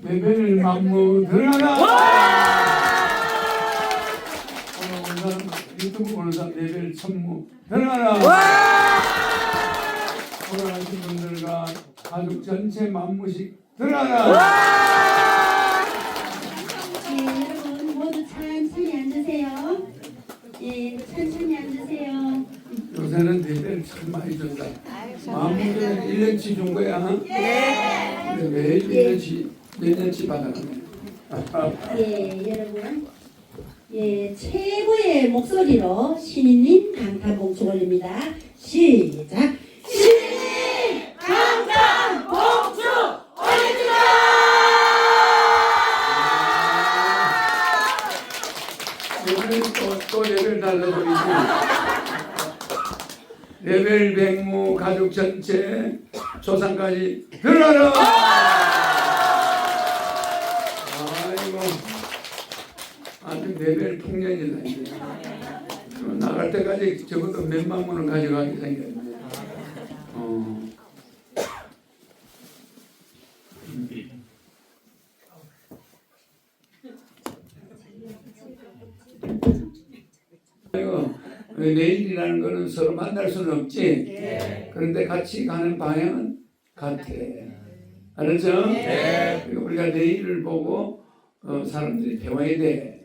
레벨 만무 들어가라. 오늘 유튜브 보는 사람 레벨 천무 들어가라. 오늘 하신 분들과 가족 전체 만무씩 들어가라. 네, 여러분 모두 천천히 앉으세요. 예, 천천히 앉으세요. 요새는 레벨 참 많이 준다. 만무는 1년치 준 거야. 네. 근데 매일 1년치 몇 년치 받아가네. 예, 여러분. 예, 최고의 목소리로 신인님 강타봉축 올립니다. 시작. 신인님 강타봉축 올립니다. 레벨 또 레벨 달라버리지. 레벨 백무 가족 전체 조상까지 들어라. 아이고 아주 레벨 풍년이다 이제. 나갈 때까지 적어도 몇만 원은 가져가게 생겼는데. 내일이라는 거는 서로 만날 수는 없지. 그런데 같이 가는 방향은 같아. 알았죠? 그리고 우리가 내일을 보고 사람들이 배워야 돼.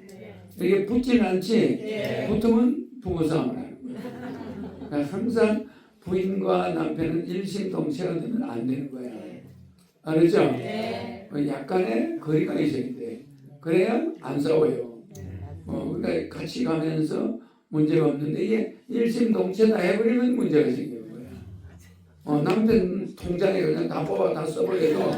이게 붙지는 않지. 붙으면 부부싸움을 하는 거야. 그러니까 항상 부인과 남편은 일심동체가 되면 안 되는 거야. 알았죠? 약간의 거리가 있어야 돼. 그래야 안 싸워요. 그러니까 같이 가면서 문제가 없는데 이게 일심동체 다 해버리면 문제가 생기는 거야. 남편 통장에 그냥 다 뽑아 다 써버려도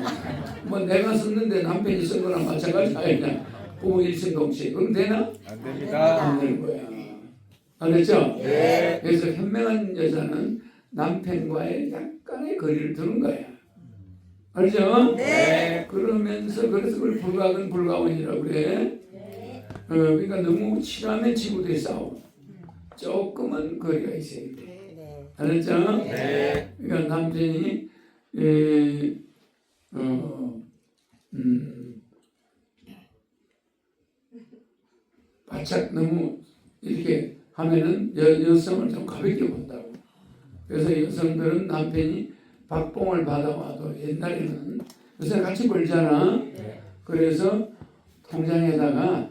뭐 내가 썼는데 남편이 쓴 거랑 마찬가지 아니냐. 부모 일심동체 그럼 되나? 안 됩니다. 안 되는 거야. 알았죠? 그래서 현명한 여자는 남편과의 약간의 거리를 두는 거야. 알죠? 그러면서 그래서 그걸 불가근 불가원이라고 그래. 그러니까 너무 친하면 친구들이 싸워. 조금은 거리가 있어야 돼. 알았죠? 그러니까 남편이 바짝 너무 이렇게 하면은 여성을 좀 가볍게 본다고. 그래서 여성들은 남편이 박봉을 받아와도 옛날에는 요새 같이 벌잖아. 그래서 통장에다가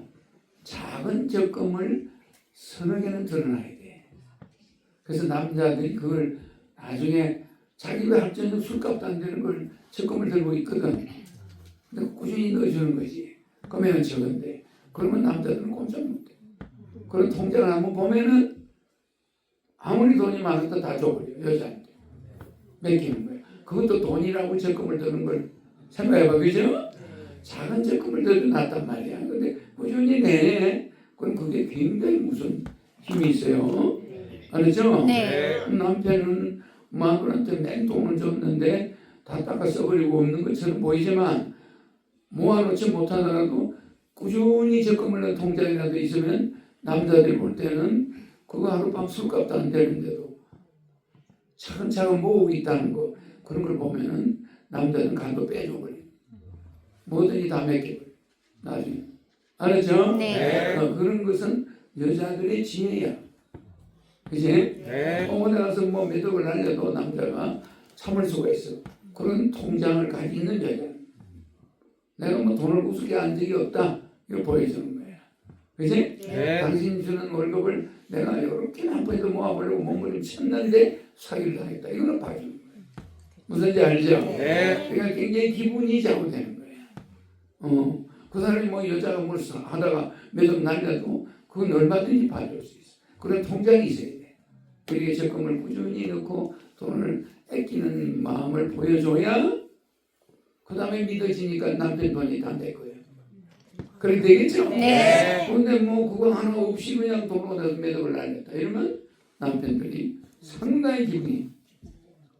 작은 적금을 서너 개는 들어놔야 돼. 그래서 남자들이 그걸 나중에 자기가 할 수 있는 술값도 안 되는 걸 적금을 들고 있거든. 근데 꾸준히 넣어주는 거지. 금액은 적은데. 그러면 남자들은 꼼짝 못해. 그런 통장을 한번 보면은 아무리 돈이 많아도 다 줘버려. 여자한테. 맡기는 거야. 그것도 돈이라고 적금을 드는 걸 생각해봐. 그죠? 작은 적금을 들어 놨단 말이야. 근데 꾸준히 내. 그럼 그게 굉장히 무슨 힘이 있어요. 알았죠? 남편은 마누라한테 맹돈을 줬는데 다 닦아 써버리고 없는 것처럼 보이지만 모아놓지 못하더라도 꾸준히 적금을 넣은 통장이라도 있으면 남자들이 볼 때는 그거 하룻밤 술값도 안 되는데도 차근차근 모으고 있다는 거 그런 걸 보면은 남자는 간도 빼줘버려. 뭐든지 다 맡겨버려. 나중에. 알았죠? 그런 것은 여자들의 지혜야. 그치? 어디 가서 뭐 매덕을 날려도 남자가 참을 수가 있어. 그런 통장을 가지고 있는 여자. 내가 뭐 돈을 우습게 한 적이 없다. 이거 보여주는 거야. 그치? 당신 주는 월급을 내가 이렇게 한 번에도 모아보려고 몸부림쳤는데 사기를 당했다. 이거는 봐주는 거야. 무슨지 알죠? 그러니까 굉장히 기분이 잘못되는 거야. 그 사람이 뭐 여자가 뭘 하다가 매덕 날려도 그건 얼마든지 봐줄 수 있어. 그런 통장이 있어야 돼. 그렇게 적금을 꾸준히 넣고 돈을 아끼는 마음을 보여줘야 그 다음에 믿어지니까 남편 돈이 다 내 거예요. 그래 되겠죠? 그런데 뭐 그거 하나 없이 그냥 돈을 얻어서 매덕을 날렸다. 이러면 남편들이 상당히 기분이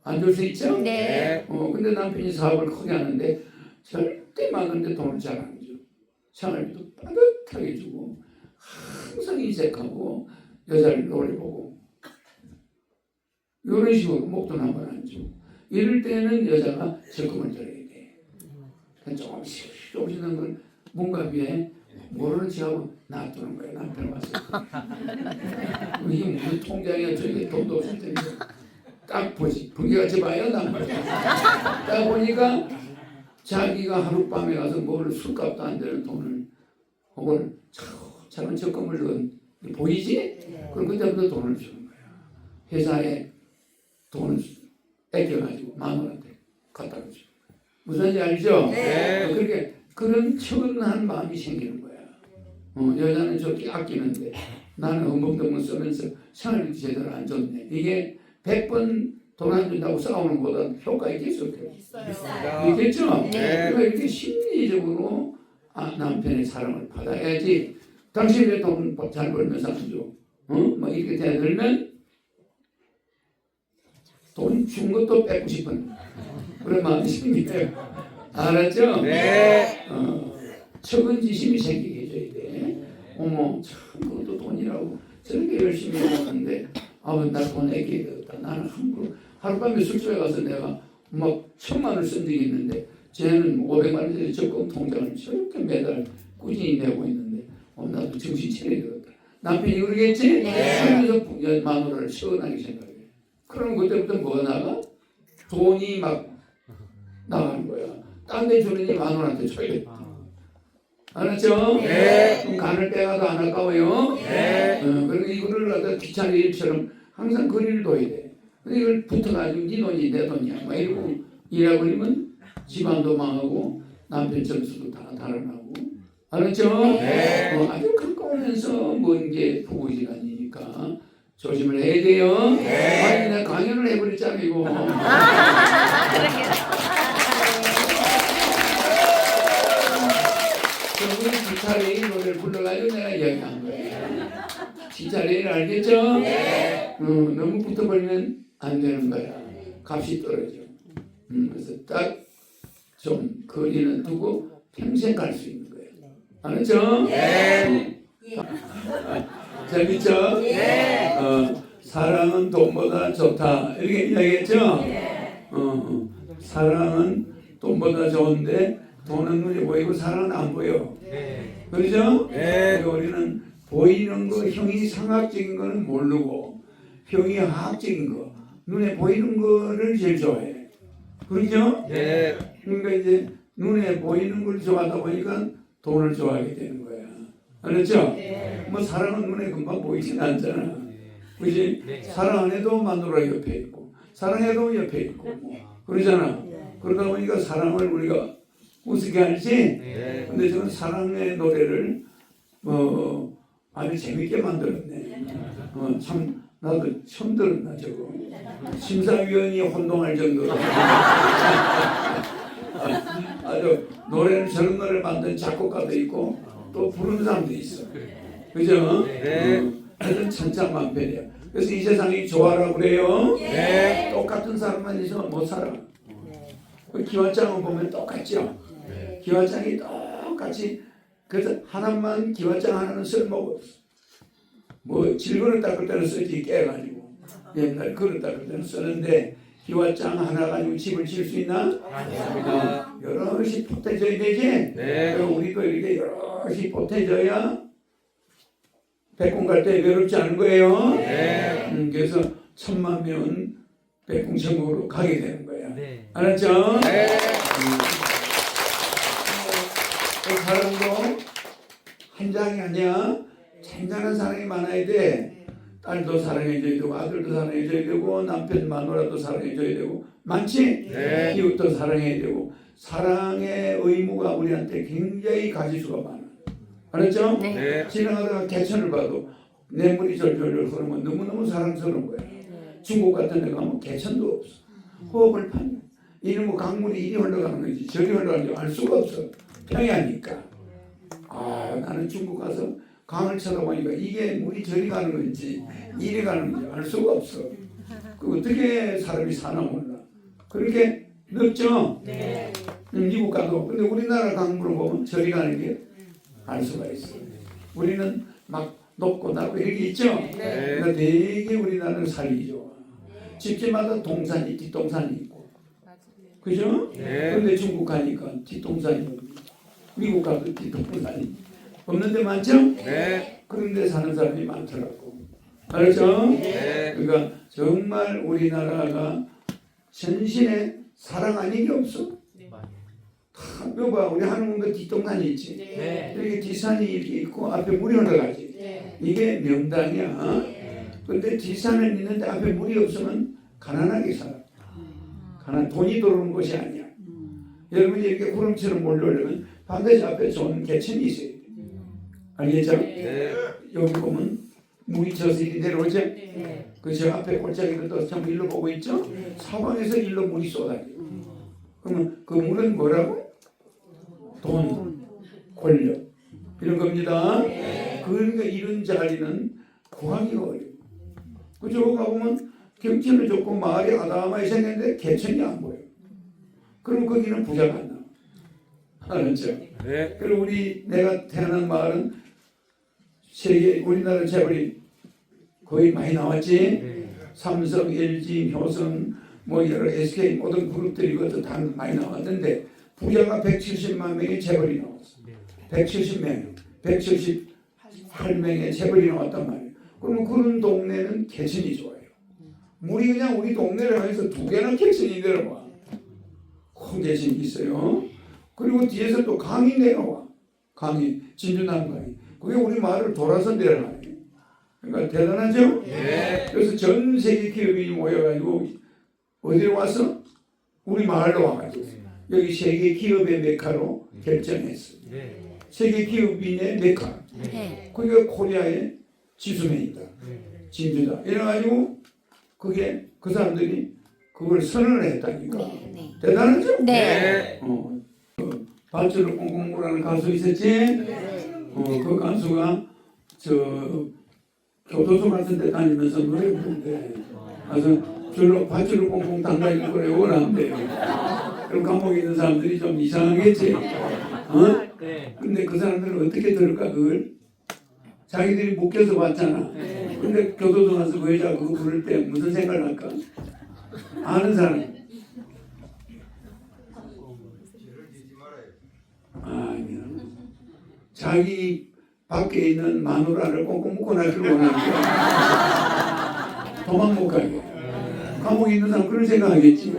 안 좋을 수 있죠? 근데 남편이 사업을 크게 하는데 절대 많은데 돈을 잘 안 줘. 생활비도 빠듯하게 주고 항상 인색하고 여자를 노려보고 이런 식으로 목돈 한 번 안 주고 이럴 때는 여자가 적금을 들어야 돼. 조금씩 넣는 걸 문갑위에 모르는 척하고 놔두는 거예요. 남편 와서. 이게 무슨 통장이야. 저게 돈도 없을 텐데. 딱 보지. 분기같이 봐야 난 말이야. 딱 보니까 자기가 하룻밤에 가서 뭘 술값도 안 되는 돈을 혹은 차근 적금을 넣은 보이지? 그럼 그때부터 돈을 주는 거야. 회사에 돈을 뺏겨가지고 마누라한테 갖다 주는 거야. 무슨 말인지 알죠? 네. 그렇게 그런 천한 마음이 생기는 거야. 여자는 저렇게 아끼는데 나는 엉벙덩벙 쓰면서 생활비 제대로 안 줬네. 이게 100번 돈 안 준다고 싸우는 것보다 효과 있겠어? 있겠죠? 그러니까 이렇게 심리적으로 남편의 사랑을 받아야지. 당신 왜 돈 잘 벌면서 안 줘? 막 이렇게 대들면 돈 준 것도 뺏고 싶은 그런 마음이 생겨요. 알았죠? 네. 측은지심이 생기게 해줘야 돼. 어머, 참 그것도 돈이라고 저렇게 열심히 하는데 나 돈 아끼게 되었다. 나는 함부로 하룻밤에 숙소에 가서 내가 막 1,000만 원을 쓴 적이 있는데 쟤는 500만 원짜리 적금 통장을 저렇게 매달 꾸준히 내고 있는데 나도 정신 차려야 되겠다. 남편이 그러겠지? 그러면서 마누라를 시원하게 생각해. 그럼 그때부터 뭐가 나가? 돈이 막 나가는 거야. 딴 데 주느니 마누라한테 줘야겠다. 알았죠? 네. 그럼 간을 빼가도 안 아까워요? 네. 그러니까 이거를 갖다 귀찮은 일처럼 항상 거리를 둬야 돼. 근데 이걸 붙어가지고 네 돈이 내 돈이야. 막 이러고 잃어버리면 집안도 망하고 남편 점수도 다 달아나고. 알았죠? 네. 아주 가까우면서 먼 게 부부지간이니까 조심을 해야 돼요. 네. 아니 내가 강연을 해버렸잖아 이거. 우리 기차레인 노래를 불러가지고 내가 이야기한 거예요. 기차레인 알겠죠? 네. 너무 붙어버리면 안 되는 거야. 값이 떨어져. 그래서 딱 좀 거리는 두고 평생 갈 수 있는 거예요. 알았죠? 네. 재밌죠? 네. 사랑은 돈보다 좋다. 이렇게 이야기했죠? 사랑은 돈보다 좋은데 돈은 눈에 보이고 사랑은 안 보여. 그렇죠? 네. 우리는 보이는 거, 형이 상학적인 거는 모르고 형이 화학적인 거, 눈에 보이는 거를 제일 좋아해. 그렇죠? 네. 그러니까 이제 눈에 보이는 걸 좋아하다 보니까 돈을 좋아하게 되는 거야. 알았죠? 뭐 사랑은 눈에 금방 보이진 않잖아. 그지? 사랑 안 해도 마누라 옆에 있고, 사랑해도 옆에 있고, 뭐. 그러잖아. 그러다 보니까 사랑을 우리가 우습게 알지? 근데 저는 사랑의 노래를 아주 재밌게 만들었네. 참 나도 처음 들었나 저거. 심사위원이 혼동할 정도로 아주 노래를 저런 노래를 만든 작곡가도 있고 또 부르는 사람도 있어. 그죠? 하여튼 천차만별이야. 그래서 이 세상이 좋아라 그래요. 네. 똑같은 사람만 있으면 못 살아. 기와장을 보면 똑같죠. 기와장이 똑같이 그래서 하나만 기와장 하나는 쓸모가 없어. 뭐 질그릇 닦을 때는 쓰지 깨가지고 옛날 그릇 닦을 때는 쓰는데 기와장 하나 가지고 집을 지을 수 있나? 아닙니다. 여럿이 보태져야 되지? 네. 그럼 우리도 이렇게 여럿이 보태져야 백공 갈 때 외롭지 않은 거예요. 네. 그래서 1,000만 명은 백공천국으로 가게 되는 거야. 네. 알았죠? 네. 그 사랑도 한 장이 아니야. 잔잔한 사랑이 많아야 돼. 딸도 사랑해줘야 되고 아들도 사랑해줘야 되고 남편 마누라도 사랑해줘야 되고 많지? 네. 이웃도 사랑해야 되고 사랑의 의무가 우리한테 굉장히 가지수가 많아. 알았죠? 네. 지나가다가 개천을 봐도 냇물이 절절절 흐르면 너무너무 사랑스러운 거야. 중국 같은 데 가면 개천도 없어. 호흡을 파면 이는 뭐 강물이 이리 흘러가는 건지 저리 흘러가는지 알 수가 없어. 평야니까. 나는 중국 가서 강을 쳐다보니까 이게 물이 저리 가는 건지 이리 가는 건지 알 수가 없어. 그 어떻게 사람이 사나 몰라. 그렇게 넓죠? 네. 미국 가도. 근데 우리나라 강물을 보면 저리 가는 게 알 수가 있어. 우리는 막 높고 낮고 이렇게 있죠? 그러니까 되게 우리나라는 살기 좋아. 집집마다 동산이 뒷동산이 있고. 그죠? 네. 그런데 중국 가니까 뒷동산이 없습니다. 미국 가도 뒷동산이 없는데 많죠? 네. 그런데 사는 사람이 많더라고. 알죠? 네. 그러니까 정말 우리나라가 전신에 사랑 아닌 게 없어. 다 여봐, 우리 한국도 뒷동산이 있지. 네. 이렇게 뒷산이 이렇게 있고 앞에 물이 흘러가지. 이게 명당이야. 근데 뒷산은 있는데 앞에 물이 없으면 가난하게 살아. 돈이 들어오는 것이 아니야. 여러분이 이렇게 구름처럼 몰려오려면 반드시 앞에 좋은 개천이 있어야 돼. 알겠죠? 네. 여기 보면 물이 저서 이리 내려오죠? 그 저 앞에 골짜기도 전부 일로 보고 있죠? 사방에서 일로 물이 쏟아져. 그러면 그 물은 뭐라고? 돈, 권력 이런 겁니다. 그러니까 이런 자리는 구하기가 어려워. 그저 가보면 경치는 좋고 마을이 아담하게 생겼는데 개천이 안 보여. 그럼 거기는 부자가 안 나와. 알았죠? 네. 그리고 내가 태어난 마을은 세계 우리나라 재벌이 거의 많이 나왔지. 삼성, LG, 효성, 뭐 여러 SK 모든 그룹들이 그것도 다 많이 나왔는데 부자가 170만 명의 재벌이 나왔어. 170명, 178명의 재벌이 나왔단 말이에요. 그러면 그런 동네는 개천이 좋아요. 물이 그냥 우리 동네를 향해서 2개나 개천이 내려와. 큰 개천이 있어요. 그리고 뒤에서 또 강이 내려와. 강이, 진주남 강이. 그게 우리 마을을 돌아서 내려가요. 그러니까 대단하죠? 네. 그래서 전 세계 기업인이 모여가지고 어디로 왔어? 우리 마을로 와가지고 여기 세계 기업의 메카로 결정했어. 세계 기업인의 메카. 그러니까 코리아의 지수맨이다. 진주다. 이래가지고 그게 그 사람들이 그걸 선언을 했다니까. 대단하죠? 네. 발주를 꽁꽁 물라는 가수 있었지? 그 가수가 교도소 같은 데 다니면서 노래 부르는데 가서 줄로 밧줄을 꽁꽁 당당히 그래 원한대요. 그럼 감옥에 있는 사람들이 좀 이상하겠지? 근데 그 사람들은 어떻게 들을까 그걸? 자기들이 묶여서 봤잖아. 근데 교도소 가서 그 여자 그거 부를 때 무슨 생각을 할까? 아는 사람. 아니야. 자기 밖에 있는 마누라를 꽁꽁 묶어놔주고 원하니까 도망 못 가게. 감옥에 있는 사람 그런 생각하겠지.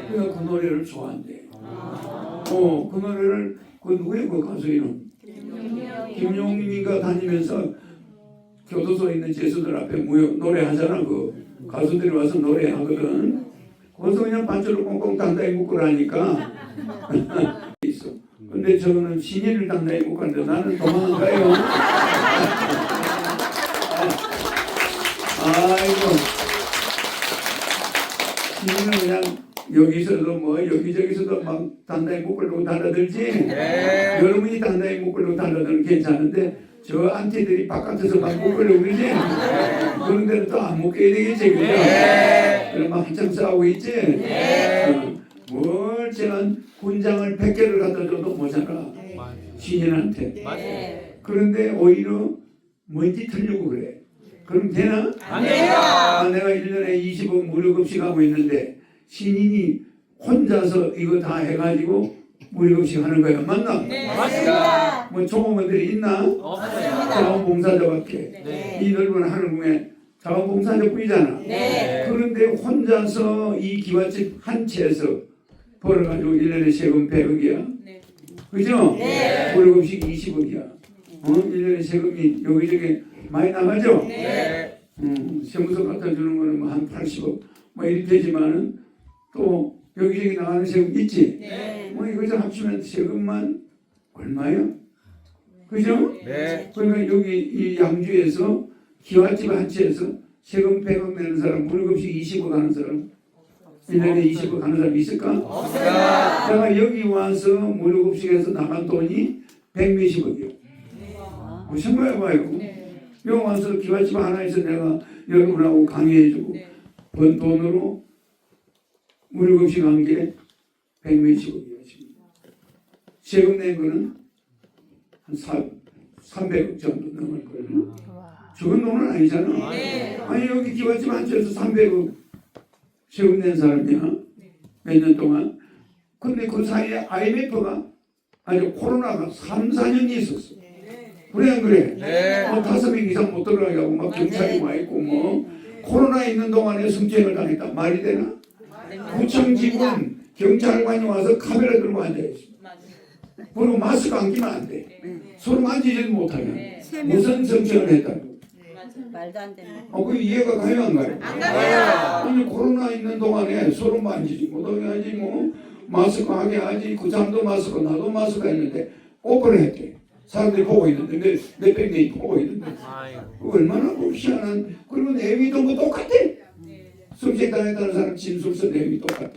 그러니까 그 노래를 좋아한대. 그 노래를 누구예요 그 가수 이름? 김용민이가 다니면서 교도소에 있는 죄수들 앞에 노래하잖아. 그 가수들이 와서 노래하거든. 거기서 그냥 반줄을 꽁꽁 단단히 묶으라니까 있어. 근데 저는 신인을 단단히 묶었는데 나는 도망을 가요. 아이고. 신인은 그냥 여기서도 뭐 여기저기서도 막 단단히 묶으려고 달라들지. 여러분이 단단히 묶으려고 달라들면 괜찮은데 저 안티들이 바깥에서 막 묶으려고 그러지. 그런 데는 또 안 묶여야 되겠지. 그죠? 그럼 막 한참 싸우고 있지. 뭘 제가 군장을 100개를 갖다 줘도 모자라. 신인한테. 그런데 오히려 뭔지 틀려고 그래. 그럼 되나? 안 돼요. 내가 1년에 20억 무료급식 하고 있는데 신인이 혼자서 이거 다 해가지고 무료급식 하는 거야. 맞나? 네. 맞습니다. 뭐 조공원들이 있나? 없습니다. 자원봉사자밖에. 이 넓은 하늘궁에 자원봉사자뿐이잖아. 그런데 혼자서 이 기와집 한 채에서 벌어가지고 1년에 세금 100억이야. 그죠? 무료급식 20억이야. 1년에 세금이 여기저기 많이 나가죠? 세무서 갖다 주는 거는 뭐 한 80억 뭐 이렇게 되지만은 또 여기저기 나가는 세금 있지? 뭐 이거 좀 합치면 세금만 얼마요? 그죠? 그러니까 여기 이 양주에서 기와집 한 채에서 세금 100억 내는 사람, 무료급식 20억 하는 사람 1년에 20억 하는 사람 있을까? 없습니다. 내가 여기 와서 무료급식에서 나간 돈이 100몇십억이요. 생각해봐요. 여기 와서 기와집 하나에서 내가 여러분하고 강의해주고 번 돈으로 무료급식 한 게 100몇십억이에요. 지금. 세금 낸 거는 한 300억 정도 넘을 거예요. 적은 돈은 아니잖아. 아니 여기 기와집 한 채에서 300억 세금 낸 사람이야. 몇 년 동안. 근데 그 사이에 IMF가 아니 코로나가 3, 4년이 있었어. 그래 안 그래? 네. 5명 이상 못 들어가게 하고 막 경찰이 와 있고 뭐 코로나 있는 동안에 성추행을 당했다. 말이 되나? 구청 직원 경찰관이 와서 카메라 들고 앉아있어. 그리고 마스크 안 끼면 안 돼. 서로 만지지도 못하면 무슨 성추행을 했다고. 말도 안 되는. 그 이해가 가요 안 가요? 안 가요. 아니 코로나 있는 동안에 서로 만지지 못하게 하지 뭐 마스크 하게 하지 그 사람도 마스크 나도 마스크 했는데 오픈을 했대. 사람들이 보고 있는데 몇백 명이 보고 있는데 얼마나 희한한. 그리고 내용도 뭐 똑같아. 성추행 당했다는 사람 진술서 내용이 똑같아.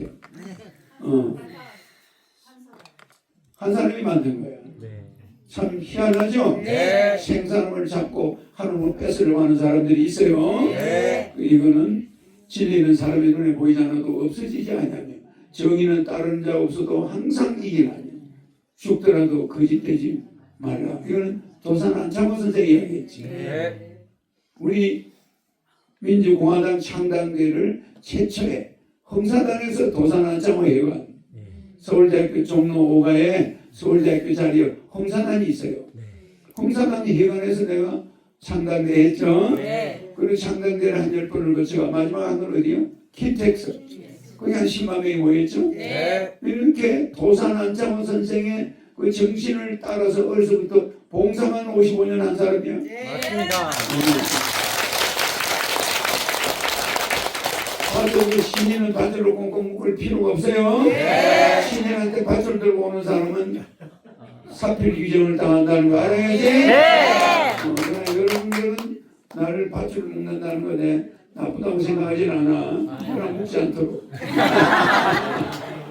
한 사람이 만든 거야. 참 희한하죠? 네. 생사람을 잡고 하루는 뺏으려고 하는 사람들이 있어요. 네. 이거는 진리는 사람의 눈에 보이지 않아도 없어지지 않냐며 정의는 다른 자 없어도 항상 이기나니 죽더라도 거짓되지 말라. 이거는 도산 안창호 선생이 이야기했지. 네. 우리 민주공화당 창당대를 최초에 홍사단에서 도산 안창호 회관 서울대학교 종로 5가에 서울대학교 자리에 홍사단이 있어요. 홍사단이 회관에서 내가 창당대 했죠. 네. 그리고 창당대를 한 10번을 거쳐가 마지막 한 건 어디요? 킨텍스. 거기 한 10만 명이 모였죠. 네. 이렇게 도산 안창호 선생의 그 정신을 따라서 어려서부터 봉사만 55년 한 사람이야. 맞습니다. 그 신인은 밧줄로 꽁꽁 묶을 필요가 없어요. 네. 신인한테 밧줄 들고 오는 사람은 사필 규정을 당한다는 거 알아야지. 여러분들은 나를 밧줄 묶는다는 거 내 나쁘다고 생각하진 않아. 그럼 묶지 않도록.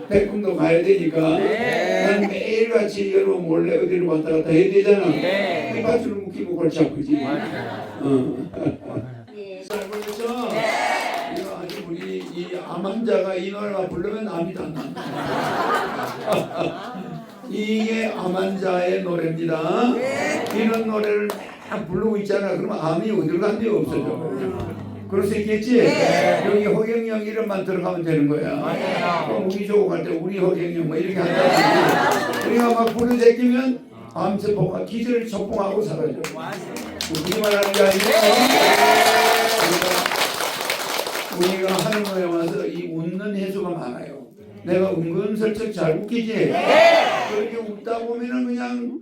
백금도 가야 되니까. 난 매일같이 여러분 몰래 어디로 왔다 갔다 해야 되잖아. 이 밧줄을 묶이고 골치 아프지. 그렇죠? 이거 아주 우리 이 암 환자가 이 노래만 부르면 암이 다 난다. 이게 암 환자의 노래입니다. 이런 노래를 막 부르고 있잖아. 그러면 암이 어딜 간데 없어져. 그럴 수 있겠지? 여기 허경영 이름만 들어가면 되는 거야. 그럼 우리 조고 갈 때 우리 허경영 뭐 이렇게 한다. 우리가 막 부르제끼면 암세포가 기절 초풍하고 사라져. 무슨 말하는 게 아니고 우리가 하늘로에 와서 이 웃는 횟수가 많아요. 내가 은근슬쩍 잘 웃기지? 그렇게 웃다 보면은 그냥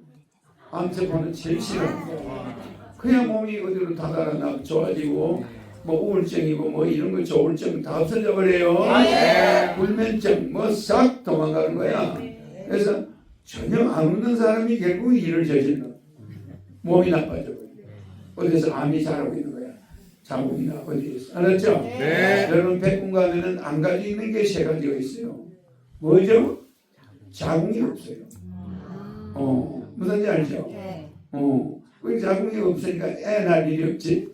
암세포는 제일 싫어. 그냥 몸이 어디로 다 달아나 좋아지고 뭐 우울증이고 뭐 이런 거 조울증 다 없어져 버려요. 불면증 뭐 싹 도망가는 거야. 그래서 전혀 안 웃는 사람이 결국 일을 저질러. 몸이 나빠져 버려. 어디서 암이 자라고 있는 거야. 자궁이나 어디에서. 알았죠? 네. 여러분 백군 가면은 안 가지고 있는 게 세 가지가 있어요. 뭐죠? 자궁이 없어요. 무슨지 알죠? 그 자궁이 없으니까 애 낳을 일이 없지.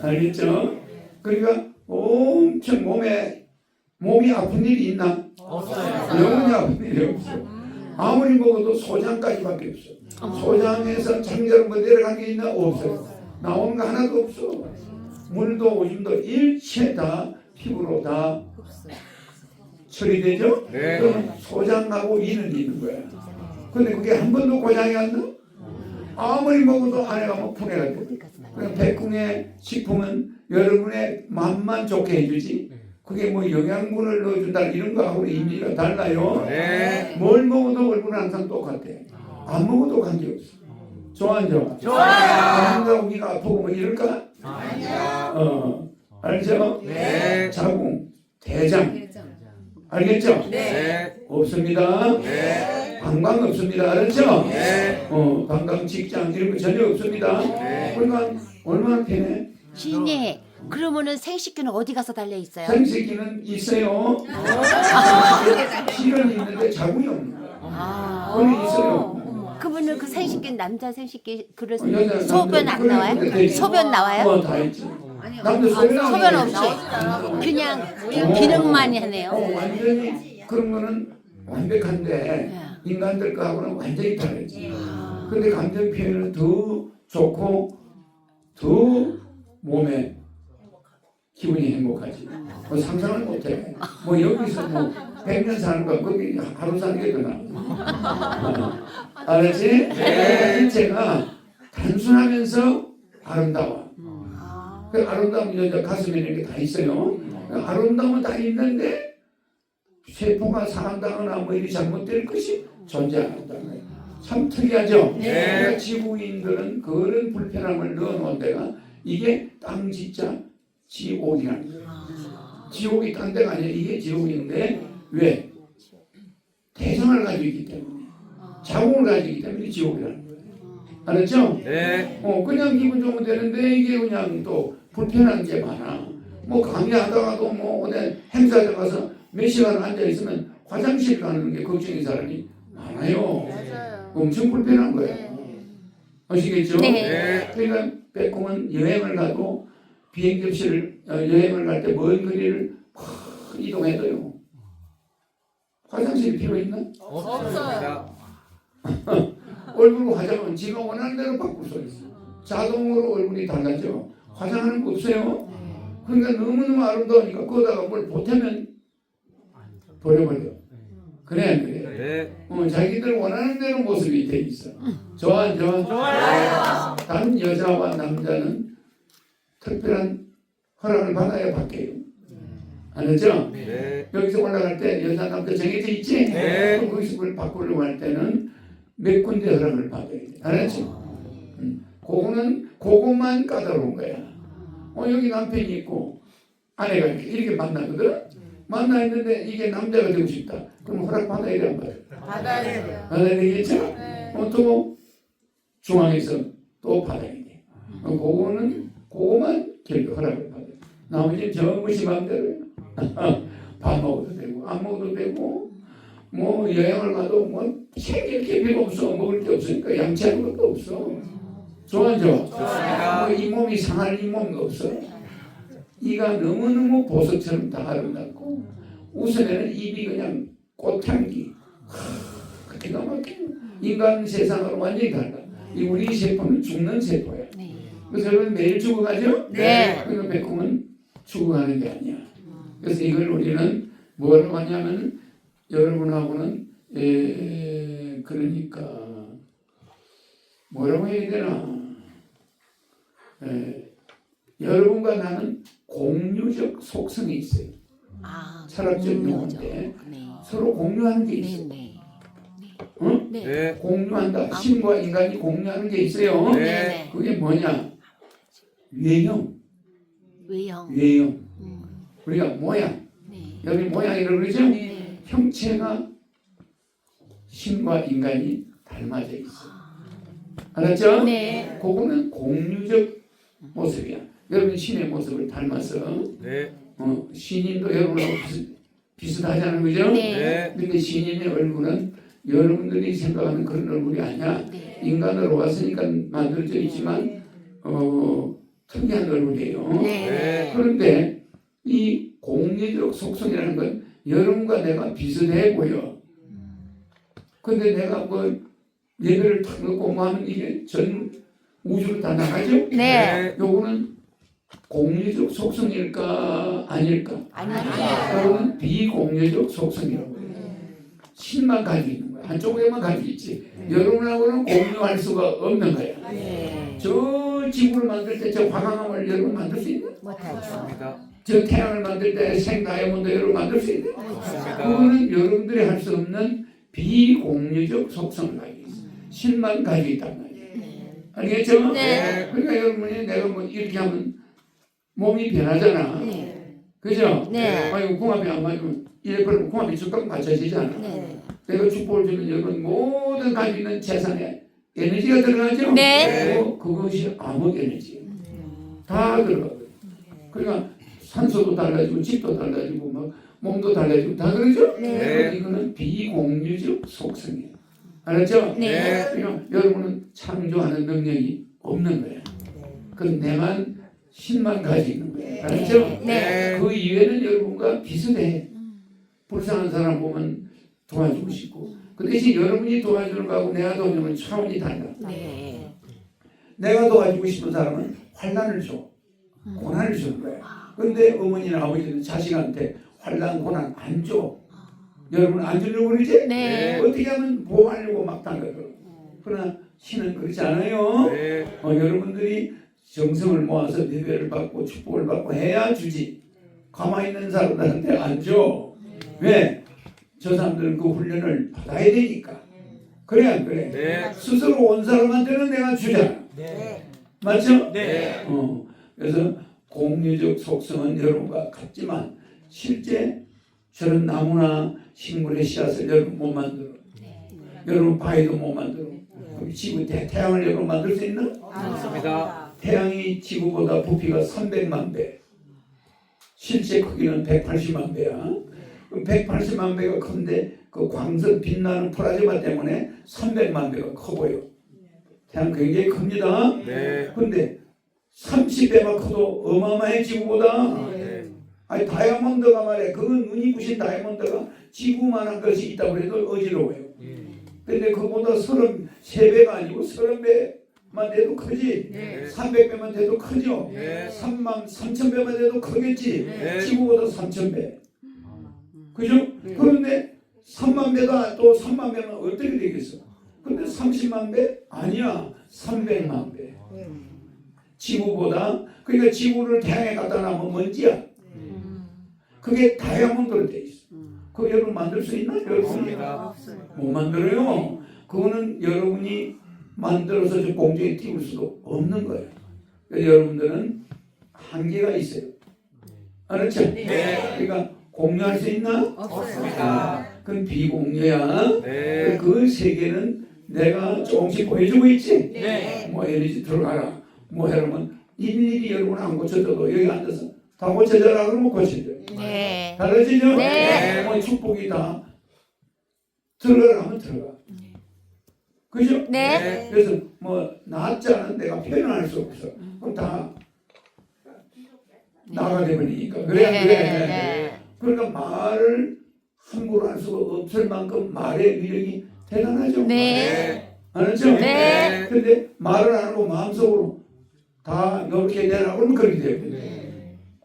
알겠죠? 그러니까 엄청 몸이 아픈 일이 있나? 없어요. 영원히 아픈 일이 없어. 아무리 먹어도 소장까지밖에 없어. 소장에서 창자로 뭐 내려간 게 있나? 없어요. 나오는 거 하나도 없어. 물도 오줌도 일체 다 피부로 다 처리되죠? 네. 그럼 소장하고 이는 있는 거야. 근데 그게 한 번도 고장이 안 나? 아무리 먹어도 안에 가면 분해가 돼. 그럼 백궁의 식품은 여러분의 맛만 좋게 해주지. 그게 뭐 영양분을 넣어준다 이런 거하고 의미가 달라요. 네. 뭘 먹어도 얼굴은 항상 똑같아. 안 먹어도 관계없어. 좋아 안 좋아? 좋아요. 우리가 아프고 뭐 이럴까? 아니요. 알죠? 네. 자궁, 대장. 알겠죠? 네. 없습니다. 네. 방광 없습니다. 알았죠? 네. 방광, 직장 이런 거 전혀 없습니다. 네. 그러니까 얼마나 편해? 시인님, 그러면은 생식기는 어디 가서 달려 있어요? 생식기는 있어요. 실은 있는데 자궁이 없는 거야. 그건 있어요. 그러면은 그 생식기 남자 생식기 그래서 여자, 소변 남자, 안 그런 나와요? 데 되지. 소변 나와요? 다 있지. 남자 소변 없이 그냥 기능만 하네요. 완전히 그런 거는 완벽한데 인간들 거하고는 완전히 다르지. 근데 감정 표현은 더 좋고 더 몸에 기분이 행복하지. 뭐 상상을 못해. 뭐 여기서 뭐 100년 사는 거 거기 하루 사는 게 더 나아. 알았지? 인체가 단순하면서 아름다워. 그 아름다운 여자 가슴에 이렇게 다 있어요. 아름다움은 다 있는데 세포가 상한다거나 뭐 이리 잘못될 것이 존재한다는 거예요. 참 특이하죠? 그러니까 지구인들은 그런 불편함을 넣어놓은 데가 이게 땅 진짜 지옥이라는 거예요. 지옥이 딴 데가 아니에요. 이게 지옥인데 왜? 대상을 가지고 있기 때문에 자궁을 가지고 있기 때문에 지옥이라는 거예요. 알았죠? 네. 그냥 기분 좋으면 되는데 이게 그냥 또 불편한 게 많아. 뭐 강의하다가도 뭐 오늘 행사장 가서 몇 시간 앉아 있으면 화장실 가는 게 걱정인 사람이 많아요. 엄청 불편한 거예요. 아시겠죠? 네. 그러니까 백공은 여행을 가도 비행기 없이를 여행을 갈 때 먼 거리를 막 이동해도요. 화장실이 필요 있나? 없습니다. 얼굴 화장은 지가 원하는 대로 바꿀 수 있어. 자동으로 얼굴이 달라져. 화장하는 거 없어요. 그러니까 너무너무 아름다우니까 거기다가 뭘 보태면 버려버려. 그래 안 그래? 네. 자기들 원하는 대로 모습이 돼 있어. 좋아 안 좋아? 좋아요. 단 여자와 남자는 특별한 허락을 받아야 바뀌어요. 알았죠? 네. 여기서 올라갈 때 여자 남자 정해져 있지? 네. 그럼 거기서 그걸 바꾸려고 할 때는 몇 군데 허락을 받아야 돼. 알았죠? 그거만 까다로운 거야. 여기 남편이 있고 아내가 이렇게 만나거든? 만나 있는데 이게 남자가 되고 싶다. 그럼 허락 받아야 돼, 안 받아야 돼? 받아야 되겠죠? 또 중앙에서 또 받아야 돼. 그거만 결국 허락을 받아요. 나머지는 전부 시 마음대로예요. 밥 먹어도 되고 안 먹어도 되고 뭐 여행을 가도 뭐 챙길 게 필요 없어. 먹을 게 없으니까 양치하는 것도 없어. 좋아 안 좋아? 좋습니다. 이 몸이 상할 이 몸도 없어. 이가 너무너무 보석처럼 다 아름답고 웃으면 입이 그냥 꽃향기. 기가 막히네. 인간 세상으로 완전히 달라. 이 우리 세포는 죽는 세포야. 그래서 여러분 매일 죽어가죠? 네. 그러니까 백공은 죽어가는 게 아니야. 그래서 이걸 우리는 뭐라고 하냐면 여러분하고는 그러니까 뭐라고 해야 되나? 여러분과 나는 공유적 속성이 있어요. 철학적 용어인데 서로 공유하는 게 있어요. 응? 네. 공유한다. 신과 인간이 공유하는 게 있어요. 네. 그게 뭐냐? 외형. 외형. 우리가 모양. 네. 여기 모양이라고 그러죠? 형체가 신과 인간이 닮아져 있어. 알았죠? 네. 그거는 공유적 모습이야. 여러분 신의 모습을 닮아서 네. 신인도 여러분하고 비슷하잖아요. 그죠? 네. 근데 신인의 얼굴은 여러분들이 생각하는 그런 얼굴이 아니야. 네. 인간으로 왔으니까 만들어져 있지만 특이한 얼굴이에요. 네. 그런데 이 공유적 속성이라는 건 여러분과 내가 비슷해 보여. 근데 내가 뭐 예배를 탁 넣고 뭐 하면 이게 전 우주로 다 나가죠? 네. 요거는 공유적 속성일까 아닐까? 아니요. 요거는 비공유적 속성이라고 해요. 신만 가지고 있는 거야. 한쪽에만 가지고 있지. 여러분하고는 공유할 수가 없는 거야. 네. 저 지구를 만들 때 저 화강암을 여러분 만들 수 있나? 없습니다. 저 태양을 만들 때 생 다이아몬드 여러분 만들 수 있나? 없습니다. 그거는 여러분들이 할 수 없는 비공유적 속성을 가지고 있어. 신만 가지고 있단 말이에요. 알겠죠? 네. 그러니까 여러분이 내가 뭐 이렇게 하면 몸이 변하잖아. 네. 그죠? 네. 아이고 궁합이 안 맞으면 이래 버리면 궁합이 즉각 맞춰지잖아. 네. 내가 축복을 주면 여러분 모든 가지고 있는 재산에 에너지가 들어가죠? 네. 그것이 암흑 에너지. 다 들어가거든요. 그러니까 산소도 달라지고 집도 달라지고 막 몸도 달라지고 다 그러죠? 네. 이거는 비공유적 속성이에요. 알았죠? 네. 그러니까 여러분은 창조하는 능력이 없는 거예요. 그건 내만 신만 가지고 있는 거예요. 알았죠? 네. 그 이외에는 여러분과 비슷해. 불쌍한 사람 보면 도와주고 싶고 그 대신 여러분이 도와주는 거하고 내가 도와주는 차원이 달라. 네. 내가 도와주고 싶은 사람은 환난을 줘. 고난을 주는 거예요. 그런데 어머니나 아버지는 자식한테 환난 고난 안 줘. 여러분 안 주려고 그러지? 네. 어떻게 하면 보호하려고 막 당겨들어. 그러나 신은 그렇지 않아요. 네. 여러분들이 정성을 모아서 예배를 받고 축복을 받고 해야 주지. 가만히 있는 사람들한테 안 줘. 왜? 저 사람들은 그 훈련을 받아야 되니까. 그래 안 그래? 네. 스스로 온 사람한테는 내가 주잖아. 맞죠? 네. 그래서 공유적 속성은 여러분과 같지만 실제 저런 나무나 식물의 씨앗을 여러분 못 만들어. 여러분 바위도 못 만들어. 그럼 지구 태양을 여러분 만들 수 있나? 맞습니다. 태양이 지구보다 부피가 300만 배. 실제 크기는 180만 배야. 그럼 180만 배가 큰데 그 광선 빛나는 플라즈마 때문에 300만 배가 커 보여. 태양 굉장히 큽니다. 네. 근데 30배만 커도 어마어마해 지구보다. 네. 아니 다이아몬드가 말이야. 그 눈이 부신 다이아몬드가 지구만한 것이 있다고 해도 어지러워요. 근데 그보다 33배가 아니고 30배만 돼도 크지. 네. 300배만 돼도 크죠. 네. 3만3천0배만 돼도 크겠지. 네. 지구보다 3,000배. 그죠? 그런데 3만 배다 또 3만 배면 어떻게 되겠어? 근데 30만 배? 아니야. 300만 배. 지구보다. 그러니까 지구를 태양에 갖다 놔면 먼지야. 그게 다이아몬드로 돼 있어. 그거 여러분 만들 수 있나? 여러분? 없습니다. 못 만들어요. 그거는 여러분이 만들어서 저 공중에 띄울 수도 없는 거예요. 그래서 여러분들은 한계가 있어요. 알았죠? 그러니까 공유할 수 있나? 없습니다. 그건 비공유야. 네. 그 세계는 내가 조금씩 보여주고 있지. 네. 뭐 에너지 들어가라. 뭐 여러분 일일이 여러분 안 고쳐져도 여기 앉아서 다 고쳐져라 그러면 고쳐져요. 네. 달라지죠? 네. 뭐 축복이 다 들어가라 하면 들어가. 그죠? 네. 그래서 뭐 낫자는 내가 표현할 수 없어. 그럼 다 나가 돼버리니까. 그래. 네. 그래. 네. 그러니까 말을 함부로 할 수가 없을 만큼 말의 위력이 대단하죠. 네. 알았죠? 네. 근데 말을 안 하고 마음속으로 다 이렇게 내라 그러면 그렇게 돼요.